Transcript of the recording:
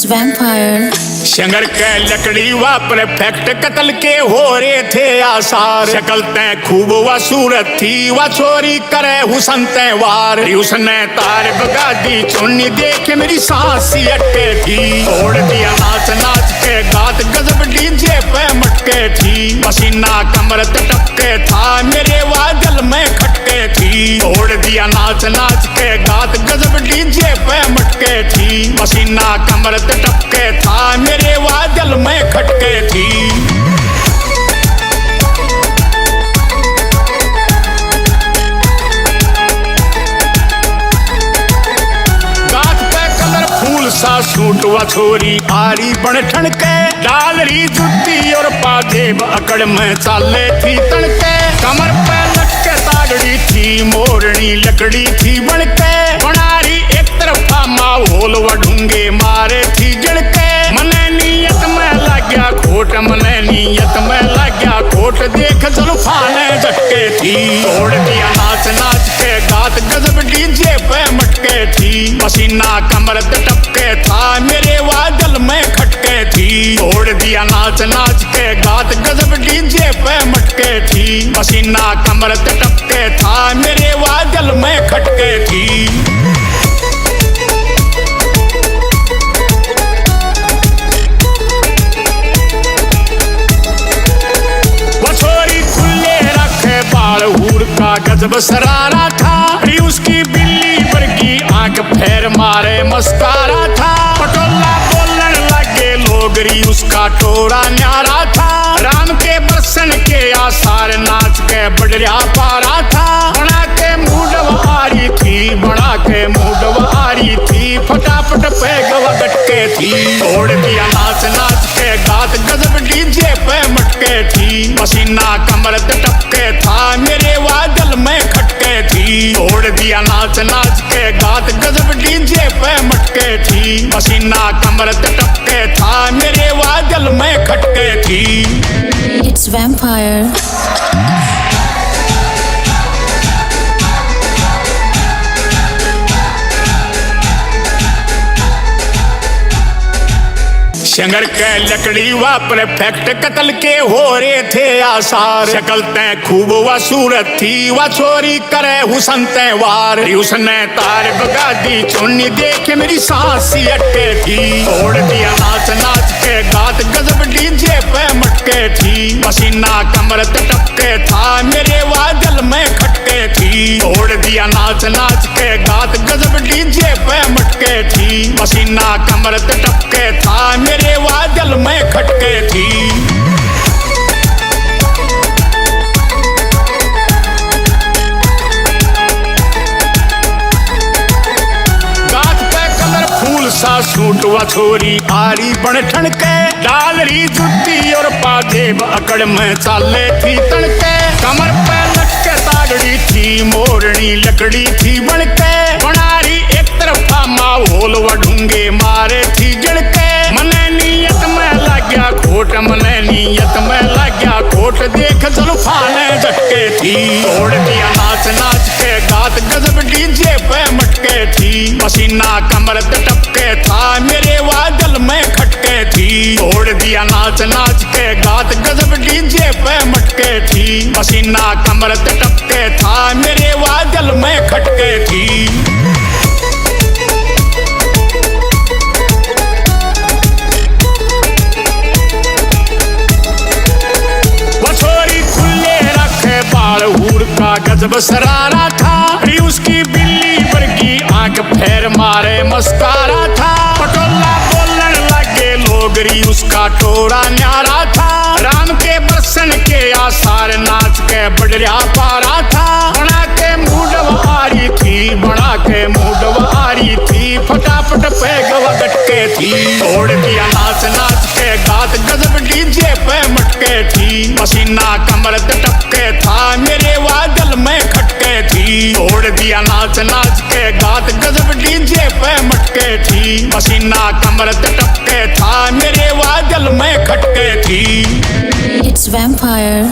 Vampire। शंगर के लकड़ी वा परफेक्ट कत्ल के हो रहे थे आसार। शक्ल तय खूब व सूरत थी व चोरी करे हुसन तय वार। उसने तार बगा दी चुन्नी देख मेरी सांस सी अटके थी। तोड़ दिया नाच नाच के गात गजब डीजे पे मटके थी। पसीना कमर टपके था मेरे वादल में खटके थी। तोड़ दिया नाच नाच के गात गजब डीजे पे मटके थी। पसीना कमर टपके था मेरे वादल में खटके थी। गात पे कलरफुल सा सूट व छोरी आरी बन ठनके। डाल रही जुत्ती और पाजेब अकड़ में चाले थी तड़के। कमर पे लटके तागड़ी थी मोरनी लकड़ी थी बनके। बना रही एक तरफा माहौल व ढूंगे मारे थी जड़के। मने नीयत में लाग्या खोट मने नीयत में लाग्या खोट देख जुल्फाने झटके थी। तोड़ दिया नाच नाच के गात गजब डीजे पे मटके थी। पसीना कमर टपके था मेरे वादल में खटके थी। तोड़ दिया नाच नाच के गात गजब डीजे पे मटके थी। पसीना कमर टपके था मेरे वादल में खटके थी। का गजब सरारा था। उसकी बिल्ली वर्गी आंख फेर मारे मस्कारा था। पटोला बोलने लगे लोगरी उसका टोरा न्यारा था। राम के बरसन के आसार नाच के बढ़िया पारा था। बना के मूड आरी थी बना के मूड आरी थी। फटाफट पे गटके थी। तोड़ दिया नाच नाच के गात गजब डीजे पे मटके थी। पसीना कमर टपके था मेरे वादल में खटके थी। तोड़ दिया नाच नाच के गात गजब डीजे पे मटके थी। पसीना कमर टपके था मेरे वादल में खटके थी। It's Vampire। शंगर के लकड़ी वा परफेक्ट कत्ल के हो रहे थे आसार। शक्ल तय खूब व सूरत थी व चोरी करे हुसन तय वार। उसने तार बगा दी चुन्नी देख मेरी सांस सी अटके थी। तोड़ दिया नाच नाच के गात गजब डीजे पे मटके थी। पसीना कमर टपके था मेरे वादल में खटके थी। तोड़ दिया नाच नाच के गात गजब डीजे पे मटके थी। पसीना कमर टपके था मेरे वादल में खटके थी। गात पे कलरफुल सा सूट व छोरी आरी बन ठनके। डाल रही जुत्ती और पाजेब अकड़ में चाले थी तड़के। कमर पे लटके तागड़ी थी मोरनी लकड़ी थी बनके। बना रही एक तरफा माहौल व ढूंगे मारे थी जड़के। मने नीयत में लाग्या खोट मने नीयत में लाग्या खोट देख जुल्फाने झटके थी। तोड़ दिया नाच नाच के गात गजब डीजे पे मटके थी। पसीना कमर टपके था मेरे वादल में खटके थी। तोड़ दिया नाच नाच के गात गजब डीजे पे मटके थी। पसीना कमर टपके था मेरे वादल में खटके थी। का गजब सरारा था। उसकी बिल्ली वर्गी आंख फेर मारे मस्कारा था। पटोला बोलने लगे लोगरी उसका टोरा न्यारा था। राम के बरसन के आसार नाच के बढ़िया पारा था। बना के मूड आरी थी बना के मूड आरी थी। फटाफट पे गटके थी। तोड़ दिया नाच नाच के गात गजब डीजे पे मटके थी। पसीना कमर टपके था मेरे वादल में खटके थी। तोड़ दिया नाच नाच के गात गजब डीजे पे मटके थी। पसीना कमर टपके था मेरे वादल में खटके थी। It's Vampire।